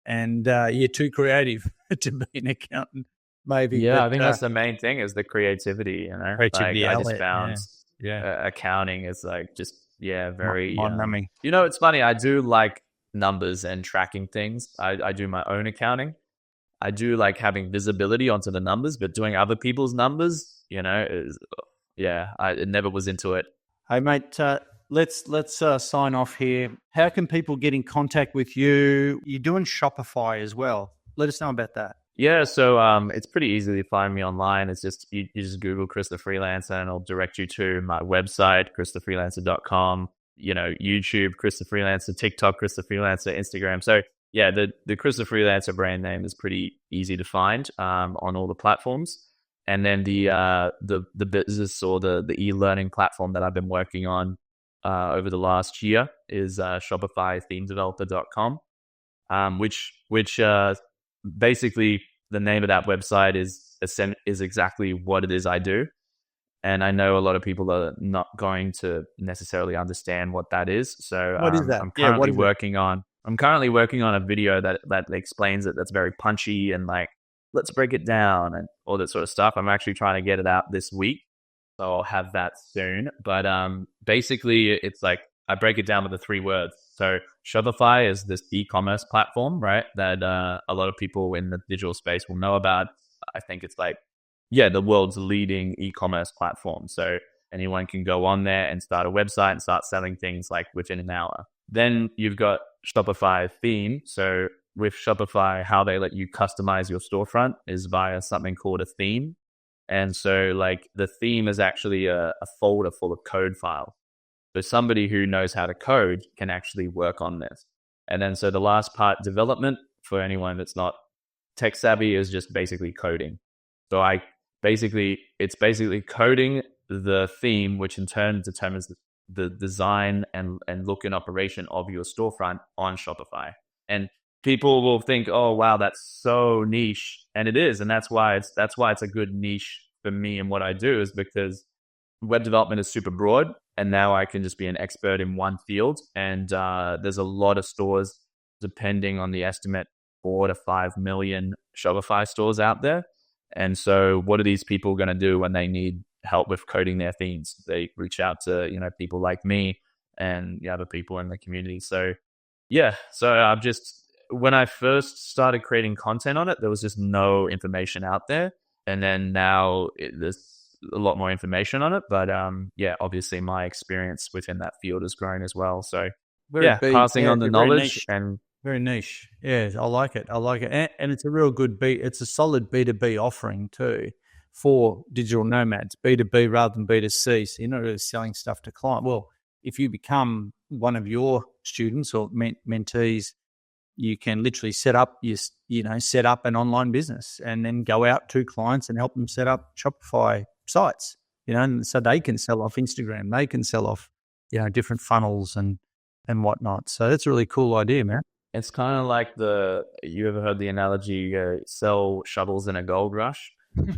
And you're too creative to be an accountant, maybe. Yeah, But I think that's the main thing is the creativity, creativity Like I just outlet. found Yeah. accounting is like just, yeah, very, Mind-numbing. it's funny. I do like numbers and tracking things. I do my own accounting. I do like having visibility onto the numbers, but doing other people's numbers, is, yeah, it never was into it. Hey, mate, let's sign off here. How can people get in contact with you? You're doing Shopify as well. Let us know about that. Yeah, so it's pretty easy to find me online. It's just you just Google Chris the Freelancer and it'll direct you to my website, christhefreelancer.com, YouTube, Chris the Freelancer, TikTok, Chris the Freelancer, Instagram. So yeah, the Chris the Freelancer brand name is pretty easy to find on all the platforms. And then the business or the e-learning platform that I've been working on over the last year is shopifythemedeveloper.com, which basically the name of that website is exactly what it is I do. And I know a lot of people are not going to necessarily understand what that is. So What is that? I'm currently working on a video that explains it. That's very punchy and like, let's break it down and all that sort of stuff. I'm actually trying to get it out this week, so I'll have that soon. But basically, it's like I break it down with the 3 words. So Shopify is this e-commerce platform, right? That a lot of people in the digital space will know about. I think it's like, yeah, the world's leading e-commerce platform. So anyone can go on there and start a website and start selling things like within an hour. Then you've got Shopify theme. So with Shopify, how they let you customize your storefront is via something called a theme. And so like the theme is actually a folder full of code files. So somebody who knows how to code can actually work on this. And then so the last part, development, for anyone that's not tech savvy, is just basically coding. So it's basically coding the theme, which in turn determines the design and look and operation of your storefront on Shopify. And people will think, oh wow, that's so niche, and it is, and that's why it's a good niche for me and what I do, is because web development is super broad, and now I can just be an expert in one field. And there's a lot of stores, depending on the estimate, 4 to 5 million Shopify stores out there. And so what are these people going to do when they need help with coding their themes? They reach out to, people like me and the other people in the community. So yeah, so when I first started creating content on it, there was just no information out there. And then now there's a lot more information on it. But obviously my experience within that field has grown as well. So passing on the knowledge and very niche. Yeah, I like it. And it's a real good it's a solid B2B offering too for digital nomads, B2B rather than B2C. So you're not really selling stuff to client. Well, if you become one of your students or mentees, you can literally set up an online business and then go out to clients and help them set up Shopify sites, and so they can sell off Instagram, they can sell off, different funnels and whatnot. So that's a really cool idea, man. It's kind of like you ever heard the analogy, sell shovels in a gold rush?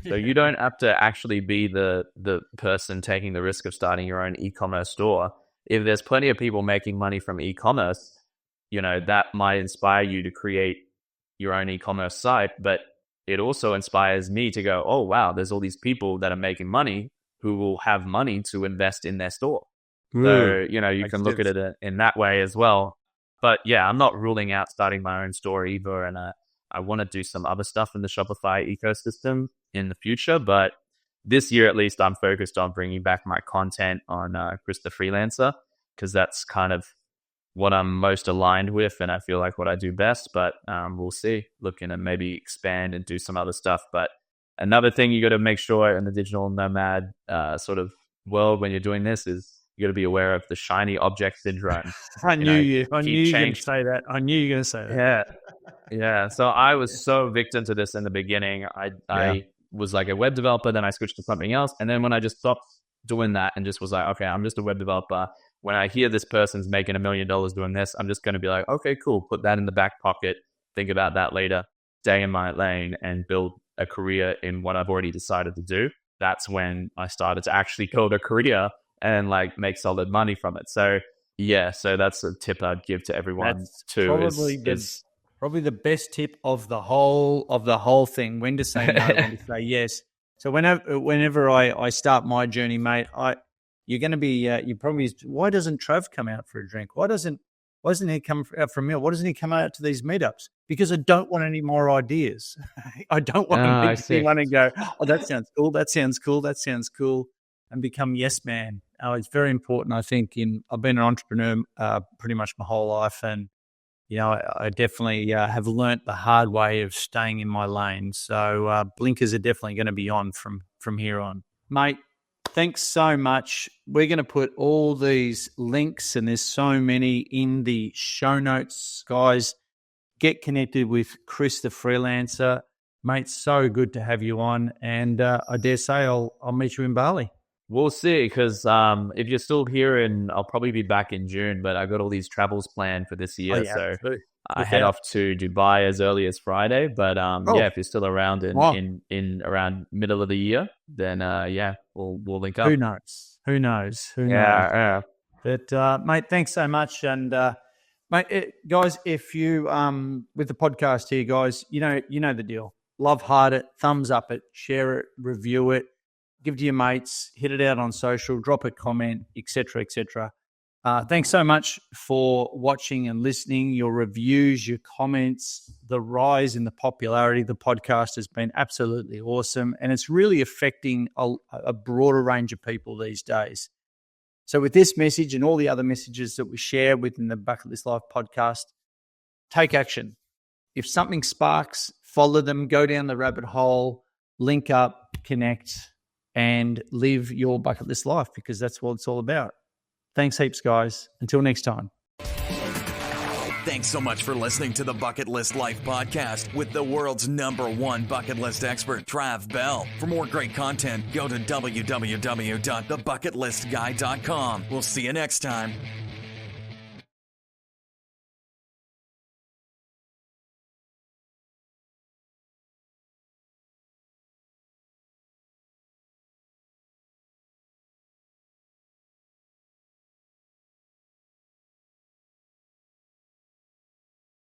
So you don't have to actually be the person taking the risk of starting your own e-commerce store. If there's plenty of people making money from e-commerce, that might inspire you to create your own e-commerce site. But it also inspires me to go, oh, wow, there's all these people that are making money who will have money to invest in their store. So, you can look at it in that way as well. But yeah, I'm not ruling out starting my own store either. And I want to do some other stuff in the Shopify ecosystem in the future. But this year, at least, I'm focused on bringing back my content on Chris the Freelancer, because that's kind of what I'm most aligned with, and I feel like what I do best. But we'll see. Looking to maybe expand and do some other stuff. But another thing you got to make sure in the digital nomad sort of world when you're doing this is you got to be aware of the shiny object syndrome. I knew you were going to say that. I knew you were going to say that. Yeah. So I was so victim to this in the beginning. I was like a web developer, then I switched to something else. And then when I just stopped doing that and just was like, okay, I'm just a web developer. When I hear this person's making $1 million doing this, I'm just going to be like, okay, cool. Put that in the back pocket. Think about that later. Stay in my lane and build a career in what I've already decided to do. That's when I started to actually build a career and like make solid money from it. So Yeah, so that's a tip I'd give to everyone That's too. probably the best tip of the whole thing. When to say no, when to say yes. So whenever I start my journey, mate, you're going to be you probably, why doesn't Trav come out for a drink? Why doesn't he come out for a meal? Why doesn't he come out to these meetups? Because I don't want any more ideas. I don't want to meet anyone and go, oh, that sounds cool. That sounds cool. That sounds cool, and become yes man. It's very important, I think. I've been an entrepreneur pretty much my whole life, and I definitely have learnt the hard way of staying in my lane. So blinkers are definitely going to be on from here on, mate. Thanks so much. We're going to put all these links, and there's so many, in the show notes, guys. Get connected with Chris the Freelancer, mate. So good to have you on, and I dare say I'll meet you in Bali. We'll see, because if you're still here, and I'll probably be back in June, but I got all these travels planned for this year, so I head off to Dubai as early as Friday. But yeah, if you're still around in around middle of the year, then yeah, we'll link up. Who knows? Yeah. But mate, thanks so much, and mate, guys, if you with the podcast here, guys, you know the deal. Love, heart it, thumbs up it, share it, review it. Give it to your mates, hit it out on social, drop a comment, etc., etc. Thanks so much for watching and listening. Your reviews, your comments, the rise in the popularity of the podcast has been absolutely awesome, and it's really affecting a broader range of people these days. So with this message and all the other messages that we share within the Bucket List Life podcast, take action. If something sparks, follow them, go down the rabbit hole, link up, connect, and live your bucket list life, because that's what it's all about. Thanks heaps, guys. Until next time. Thanks so much for listening to the Bucket List Life podcast with the world's #1 bucket list expert, Trav Bell. For more great content, go to www.thebucketlistguy.com. We'll see you next time.